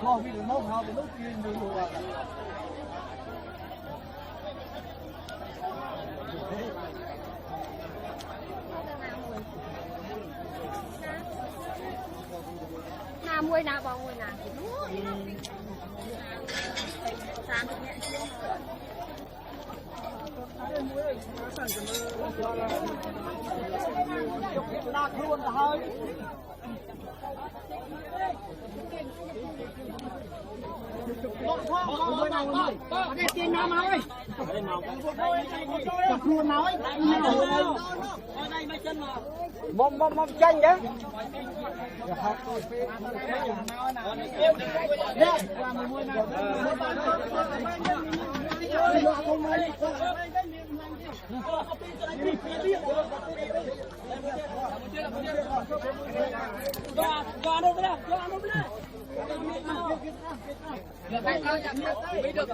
nào mùi nào bỏ mùi nào sàn thực hiện luôn thôi tiền nào mà ơi chọc luôn nói mông chanh chứ được